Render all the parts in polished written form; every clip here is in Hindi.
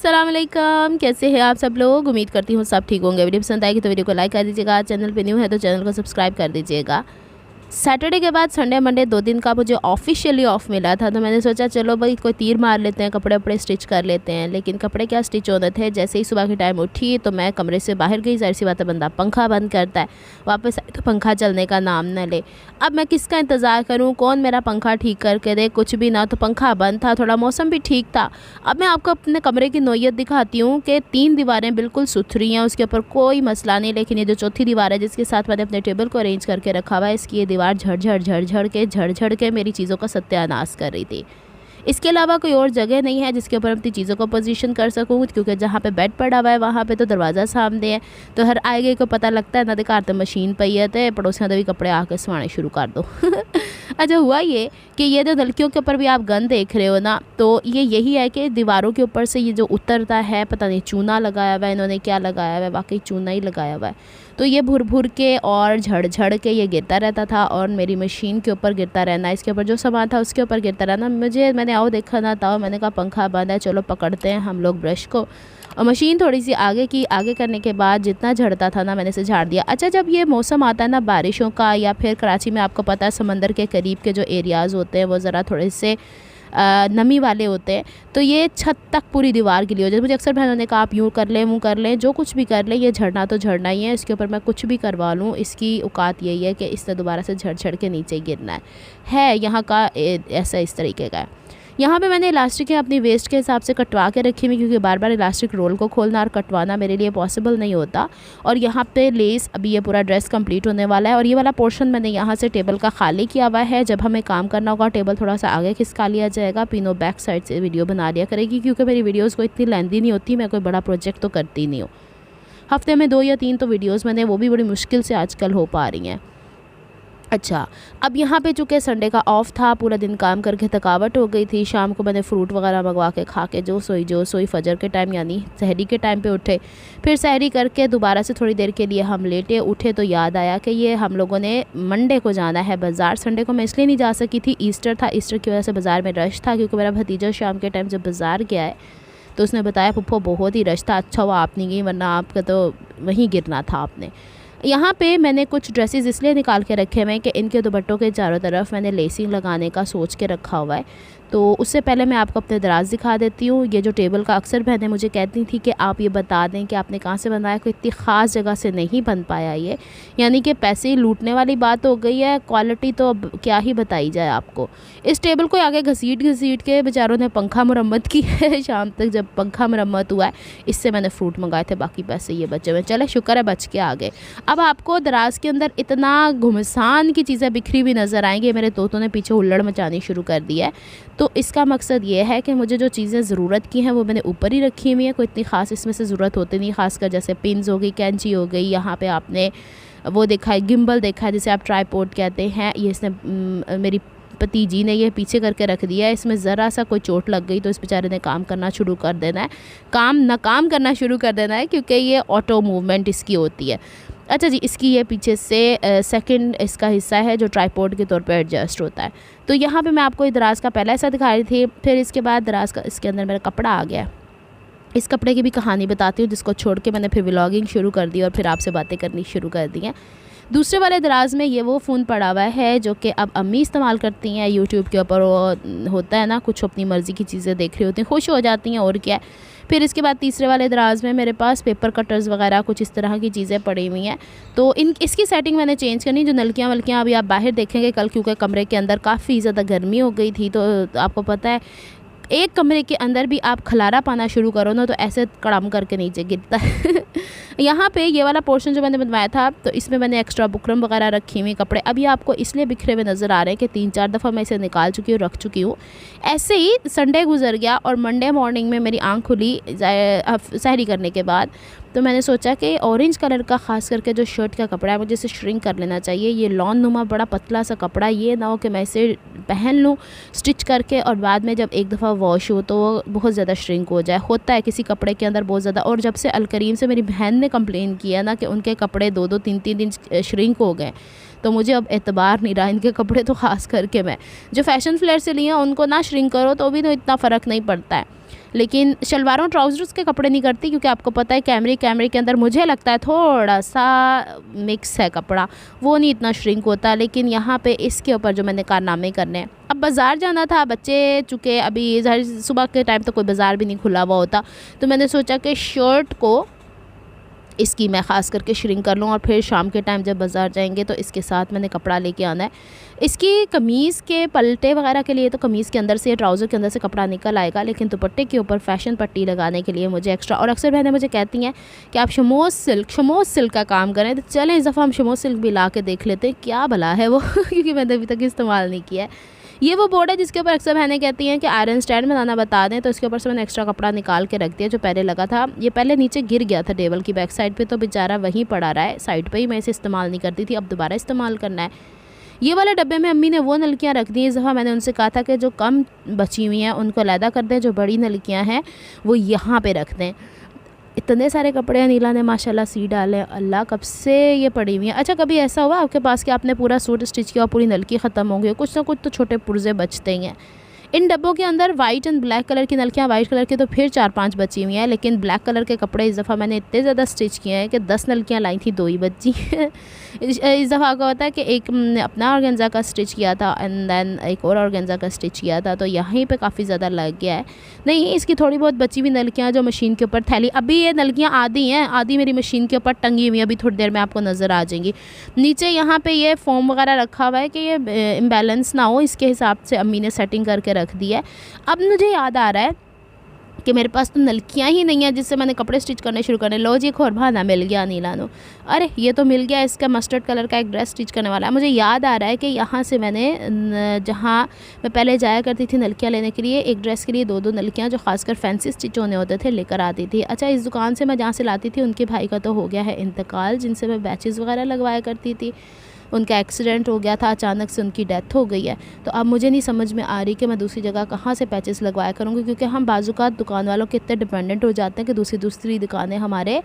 अस्सलाम वालेकुम, कैसे हैं आप सब लोग। उम्मीद करती हूँ सब ठीक होंगे। वीडियो पसंद आएगी तो वीडियो को लाइक कर दीजिएगा। चैनल पे न्यू है तो चैनल को सब्सक्राइब कर दीजिएगा। सैटरडे के बाद संडे मंडे 2 दिन का मुझे ऑफिशियली ऑफ मिला था, तो मैंने सोचा चलो भाई कोई तीर मार लेते हैं, कपड़े वपड़े स्टिच कर लेते हैं। लेकिन कपड़े क्या स्टिच होने थे। जैसे ही सुबह के टाइम उठी तो मैं कमरे से बाहर गई। जाहिर सी बात है, बंदा पंखा बंद करता है, वापस आए तो पंखा चलने का नाम न ले। अब मैं किसका इंतज़ार करूँ, कौन मेरा पंखा ठीक करके दे। कुछ भी ना, तो पंखा बंद था, थोड़ा मौसम भी ठीक था। अब मैं आपको अपने कमरे की नोयत दिखाती हूँ कि 3 दीवारें बिल्कुल सुथरी हैं, उसके ऊपर कोई मसला नहीं। लेकिन ये जो चौथी दीवार है जिसके साथ मैंने अपने टेबल को अरेंज करके रखा हुआ है, इसकी ये दीवार झड़ के मेरी चीज़ों का सत्यानाश कर रही थी। इसके अलावा कोई और जगह नहीं है जिसके ऊपर अपनी चीज़ों को पोजीशन कर सकूँ, क्योंकि जहाँ पे बेड पड़ा हुआ है वहाँ पे तो दरवाज़ा सामने है, तो हर आए गए को पता लगता है ना। दिखार तो मशीन पई है तो पड़ोसियों के भी कपड़े आके सवाने शुरू कर दो। अच्छा, हुआ ये कि ये जो नलकियों के ऊपर भी आप गंद देख रहे हो ना, तो ये यही है कि दीवारों के ऊपर से ये जो उतरता है, पता नहीं चूना लगाया हुआ है इन्होंने, क्या लगाया हुआ है, वाकई चूना ही लगाया हुआ है। तो ये भुर भुर के और झड़ के ये गिरता रहता था, और मेरी मशीन के ऊपर गिरता रहना, इसके ऊपर जो सामान था उसके ऊपर गिरता रहना। मैंने आओ देखा ना था, मैंने कहा पंखा बंद है, चलो पकड़ते हैं हम लोग ब्रश को। और मशीन थोड़ी सी आगे करने के बाद जितना झड़ता था ना, मैंने इसे झाड़ दिया। अच्छा, जब ये मौसम आता है ना बारिशों का, या फिर कराची में आपको पता है समंदर के करीब के जो एरियाज़ होते हैं वो ज़रा थोड़े से नमी वाले होते हैं, तो ये छत तक पूरी दीवार गिली हो जाती है। मुझे अक्सर बहनों ने कहा आप यूँ कर लें, वो कर लें, जो कुछ भी कर लें, ये झड़ना तो झड़ना ही है। इसके ऊपर मैं कुछ भी करवा लूँ, इसकी औकात यही है कि इससे दोबारा से झड़ के नीचे ही गिरना है यहाँ का ऐसा इस तरीके का है। यहाँ पे मैंने इलास्टिकें अपनी वेस्ट के हिसाब से कटवा के रखी हुई, क्योंकि बार बार इलास्टिक रोल को खोलना और कटवाना मेरे लिए पॉसिबल नहीं होता। और यहाँ पे लेस, अभी ये पूरा ड्रेस कंप्लीट होने वाला है, और ये वाला पोर्शन मैंने यहाँ से टेबल का खाली किया हुआ है। जब हमें काम करना होगा टेबल थोड़ा सा आगे खिसका लिया जाएगा, पिनो बैक साइड से वीडियो बना लिया करेगी, क्योंकि मेरी वीडियोज़ को इतनी लेंदी नहीं होती, मैं कोई बड़ा प्रोजेक्ट तो करती नहीं हूँ। हफ्ते में 2 या 3 तो वीडियोज़ मैंने, वो भी बड़ी मुश्किल से आजकल हो पा रही हैं। अच्छा, अब यहाँ पे चूँकि संडे का ऑफ़ था, पूरा दिन काम करके थकावट हो गई थी। शाम को मैंने फ्रूट वगैरह मंगवा के खा के जो सोई फजर के टाइम यानी सहरी के टाइम पे उठे। फिर सहरी करके दोबारा से थोड़ी देर के लिए हम लेटे। उठे तो याद आया कि ये हम लोगों ने मंडे को जाना है बाज़ार। संडे को मैं इसलिए नहीं जा सकी थी, ईस्टर था, ईस्टर की वजह से बाज़ार में रश था, क्योंकि मेरा भतीजा शाम के टाइम जब बाज़ार गया है तो उसने बताया पुप्पो बहुत ही रश था। अच्छा हुआ आप नहीं गई, वरना आपका तो वहीं गिरना था आपने। यहाँ पे मैंने कुछ ड्रेसेस इसलिए निकाल के रखे हुए हैं कि इनके दुपट्टों के चारों तरफ मैंने लेसिंग लगाने का सोच के रखा हुआ है। तो उससे पहले मैं आपको अपने दराज दिखा देती हूँ। ये जो टेबल का अक्सर बहनें मुझे कहती थी कि आप ये बता दें कि आपने कहाँ से बनाया, कोई इतनी ख़ास जगह से नहीं बन पाया ये, यानी कि पैसे ही लूटने वाली बात हो गई है। क्वालिटी तो अब क्या ही बताई जाए आपको। इस टेबल को आगे घसीट के बेचारों ने पंखा मुरम्मत की है। शाम तक जब पंखा मुरम्मत हुआ है, इससे मैंने फ्रूट मंगाए थे, बाकी पैसे ये बचे हुए। चले शुक्र है बच के आ गए। अब आपको दराज के अंदर इतना घुमसान की चीज़ें बिखरी हुई नज़र आएंगी। मेरे तोतों ने पीछे हुल्लड़ मचानी शुरू कर दी है। तो इसका मकसद ये है कि मुझे जो चीज़ें ज़रूरत की हैं वो मैंने ऊपर ही रखी हुई हैं। कोई इतनी ख़ास इसमें से ज़रूरत होती नहीं, ख़ासकर जैसे पिन्स हो गई, कैंची हो गई। यहाँ पे आपने वो देखा है, गिम्बल देखा है जिसे आप ट्राइपॉड कहते हैं। ये इसने मेरी भतीजी ने ये पीछे करके रख दिया है। इसमें ज़रा सा कोई चोट लग गई तो इस बेचारे ने काम करना शुरू कर देना है, काम करना शुरू कर देना है, क्योंकि ये ऑटो मूवमेंट इसकी होती है। अच्छा जी, इसकी ये पीछे से सेकंड इसका हिस्सा है जो ट्राइपॉड के तौर पे एडजस्ट होता है। तो यहाँ पे मैं आपको दराज का पहला हिस्सा दिखा रही थी। फिर इसके बाद दराज का इसके अंदर मेरा कपड़ा आ गया। इस कपड़े की भी कहानी बताती हूँ, जिसको छोड़ के मैंने फिर व्लॉगिंग शुरू कर दी और फिर आपसे बातें करनी शुरू कर दी हैं। दूसरे वाले दराज में ये वो फ़ोन पड़ा हुआ है जो कि अब अम्मी इस्तेमाल करती हैं। यूट्यूब के ऊपर वो होता है ना, कुछ अपनी मर्ज़ी की चीज़ें देख रही होती हैं, खुश हो जाती हैं, और क्या है। फिर इसके बाद तीसरे वाले दराज में मेरे पास पेपर कटर्स वगैरह कुछ इस तरह की चीज़ें पड़ी हुई हैं। तो इसकी सेटिंग मैंने चेंज करनी। जो नलकियाँ वलकियाँ अभी आप बाहर देखेंगे कल, क्योंकि कमरे के अंदर काफ़ी ज़्यादा गर्मी हो गई थी। तो आपको पता है एक कमरे के अंदर भी आप खलारा पाना शुरू करो ना तो ऐसे कड़म करके नीचे गिरता है। यहाँ पे ये वाला पोर्शन जो मैंने बनवाया था, तो इसमें मैंने एक्स्ट्रा बुकरम वगैरह रखी हुई कपड़े। अभी आपको इसलिए बिखरे हुए नज़र आ रहे हैं कि 3-4 दफ़ा मैं इसे निकाल चुकी हूँ, रख चुकी हूँ। ऐसे ही संडे गुजर गया और मंडे मॉर्निंग में मेरी आँख खुली सहरी करने के बाद। तो मैंने सोचा कि ऑरेंज कलर का ख़ास करके जो शर्ट का कपड़ा है मुझे इसे श्रिंक कर लेना चाहिए। ये लॉन नुमा बड़ा पतला सा कपड़ा, ये ना हो कि मैं इसे पहन लूँ स्टिच करके और बाद में जब एक दफ़ा वॉश हो तो वो बहुत ज़्यादा श्रिंक हो जाए। होता है किसी कपड़े के अंदर बहुत ज़्यादा। और जब से अलकरीम से मेरी बहन ने कंप्लेन किया ना कि उनके कपड़े 2-2 3-3 दिन श्रिंक हो गए, तो मुझे अब एतबार नहीं रहा इनके कपड़े। तो ख़ास करके मैं जो फ़ैशन फ्लेयर से लिए हैं उनको ना श्रिंक करो तो भी तो इतना फ़र्क नहीं पड़ता है। लेकिन शलवारों ट्राउज़र्स के कपड़े नहीं करती, क्योंकि आपको पता है कैमरे के अंदर मुझे लगता है थोड़ा सा मिक्स है कपड़ा, वो नहीं इतना श्रिंक होता। लेकिन यहाँ पे इसके ऊपर जो मैंने कारनामे करने हैं। अब बाज़ार जाना था, बच्चे चूँकि अभी सुबह के टाइम तो कोई बाज़ार भी नहीं खुला हुआ होता, तो मैंने सोचा कि शर्ट को इसकी मैं ख़ास करके श्रिंक कर लूँ और फिर शाम के टाइम जब बाज़ार जाएंगे तो इसके साथ मैंने कपड़ा लेके आना है। इसकी कमीज़ के पलटे वगैरह के लिए तो कमीज़ के अंदर से, ट्राउज़र के अंदर से कपड़ा निकल आएगा, लेकिन दुपट्टे के ऊपर फैशन पट्टी लगाने के लिए मुझे एक्स्ट्रा। और अक्सर बहनें मुझे कहती हैं कि आप शमोज सिल्क का काम करें, तो चलें इस दफ़ा हम शमोज सिल्क भी ला के देख लेते हैं क्या भला है वो क्योंकि मैंने अभी तक इस्तेमाल नहीं किया है। ये वो बोर्ड है जिसके ऊपर अक्सर बहनें कहती हैं कि आयरन स्टैंड बनाना बता दें, तो इसके ऊपर से मैंने एक्स्ट्रा कपड़ा निकाल के रख दिया जो पहले लगा था। ये पहले नीचे गिर गया था टेबल की बैक साइड पे, तो बेचारा वहीं पड़ा रहा है साइड पे ही, मैं इसे इस्तेमाल नहीं करती थी, अब दोबारा इस्तेमाल करना है। ये वाले डब्बे में अम्मी ने वो नलकियाँ रख दी। इस दफ़ा मैंने उनसे कहा था कि जो कम बची हुई हैं उनको अलहदा कर दें, जो बड़ी नलकियाँ हैं वो यहाँ पर रख दें। इतने सारे कपड़े हैं नीला ने माशाल्लाह सी डाले, अल्लाह कब से ये पड़ी हुई हैं। अच्छा, कभी ऐसा हुआ आपके पास कि आपने पूरा सूट स्टिच किया और पूरी नलकी ख़त्म हो गई? कुछ ना कुछ तो छोटे पुर्जे बचते ही हैं। इन डब्बों के अंदर वाइट एंड ब्लैक कलर की नलकियाँ, वाइट कलर की तो फिर 4-5 बची हुई हैं, लेकिन ब्लैक कलर के कपड़े इस दफ़ा मैंने इतने ज़्यादा स्टिच किए हैं कि 10 नलकियाँ लाई थी, 2 ही बची इस दफ़ा का होता है कि एक अपना ऑर्गेन्जा का स्टिच किया था एंड देन एक और ऑर्गेन्जा का स्टिच किया था, तो यहीं पे काफ़ी ज़्यादा लग गया है। नहीं, इसकी थोड़ी बहुत बची हुई नलकियाँ जो मशीन के ऊपर थैली, अभी ये नलकियाँ आधी हैं, आधी मेरी मशीन के ऊपर टंगी हुई हैं, अभी थोड़ी देर में आपको नज़र आ जाएंगी। नीचे यहाँ पे ये फोम वगैरह रखा हुआ है कि ये इम्बैलेंस ना हो, इसके हिसाब से अम्मी ने सेटिंग करके रख दी है। अब मुझे याद आ रहा है कि मेरे पास तो नलकियाँ ही नहीं है जिससे मैंने कपड़े स्टिच करने शुरू करने। लो जी, एक और बहाना मिल गया नीला नो, अरे ये तो मिल गया, इसका मस्टर्ड कलर का एक ड्रेस स्टिच करने वाला है। मुझे याद आ रहा है कि यहाँ से मैंने, जहाँ मैं पहले जाया करती थी नलकियाँ लेने के लिए, एक ड्रेस के लिए 2-2 नलकियाँ जो खासकर फैंसी स्टिच होने होते थे लेकर आती थी। अच्छा, इस दुकान से मैं जहाँ से लाती थी उनके भाई का तो हो गया है इंतकाल, जिनसे मैं बैचेस वगैरह लगवाया करती थी। उनका एक्सीडेंट हो गया था, अचानक से उनकी डेथ हो गई है, तो अब मुझे नहीं समझ में आ रही कि मैं दूसरी जगह कहाँ से पैचेस लगवाया करूँगी, क्योंकि हम बाज़ुकात दुकान वालों के इतने डिपेंडेंट हो जाते हैं कि दूसरी दुकानें हमारे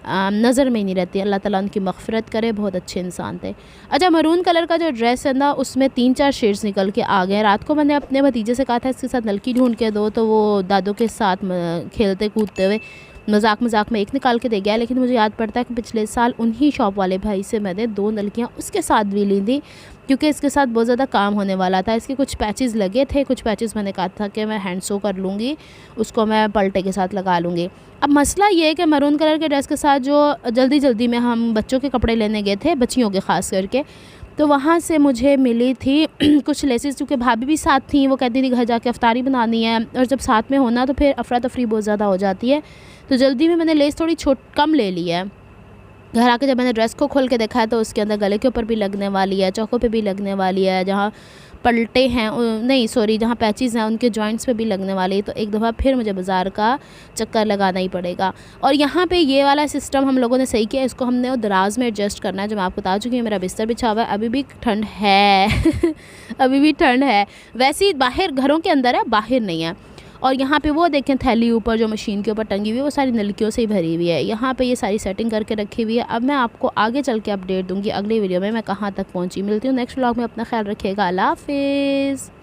नज़र में ही नहीं रहती। अल्लाह ताला उनकी मग़फ़िरत करे, बहुत अच्छे इंसान थे। अच्छा, मरून कलर का जो ड्रेस है ना, उसमें 3-4 शेड्स निकल के आ गए। रात को मैंने अपने भतीजे से कहा था इसके साथ नलकी ढूंढ के दो, तो वो दादों के साथ खेलते कूदते हुए मजाक में एक निकाल के दे गया। लेकिन मुझे याद पड़ता है कि पिछले साल उन्हीं शॉप वाले भाई से मैंने 2 नलकियाँ उसके साथ भी ली थी, क्योंकि इसके साथ बहुत ज़्यादा काम होने वाला था। इसके कुछ पैचेस लगे थे, कुछ पैचेस मैंने कहा था कि मैं हैंड सो कर लूँगी, उसको मैं पलटे के साथ लगा लूँगी। अब मसला ये है कि मरून कलर के ड्रेस के साथ जो जल्दी में हम बच्चों के कपड़े लेने गए थे, बच्चियों के ख़ास करके, तो वहाँ से मुझे मिली थी कुछ लेसेस, क्योंकि भाभी भी साथ थी। वो कहती थी घर जाके अफ्तारी बनानी है, और जब साथ में होना तो फिर अफरा तफरी बहुत ज़्यादा हो जाती है, तो जल्दी में मैंने लेस थोड़ी कम ले ली है। घर आके जब मैंने ड्रेस को खोल के देखा है तो उसके अंदर गले के ऊपर भी लगने वाली है, चौकों पे भी लगने वाली है, जहाँ पलटे हैं नहीं सॉरी जहाँ पैचेस हैं उनके जॉइंट्स पे भी लगने वाली है। तो एक दफ़ा फिर मुझे बाज़ार का चक्कर लगाना ही पड़ेगा। और यहाँ पे ये वाला सिस्टम हम लोगों ने सही किया, इसको हमने वो दराज में एडजस्ट करना है, जो मैं आपको बता चुकी हूँ। मेरा बिस्तर बिछा हुआ है, अभी भी ठंड है अभी भी ठंड है। वैसे ही बाहर घरों के अंदर है, बाहर नहीं है। और यहाँ पे वो देखें थैली ऊपर जो मशीन के ऊपर टंगी हुई है, वो सारी नलकियों से ही भरी हुई है। यहाँ पे ये सारी सेटिंग करके रखी हुई है। अब मैं आपको आगे चल के अपडेट दूँगी अगली वीडियो में मैं कहाँ तक पहुँची। मिलती हूँ नेक्स्ट व्लॉग में। अपना ख्याल रखिएगा। अल्लाह हाफिज़।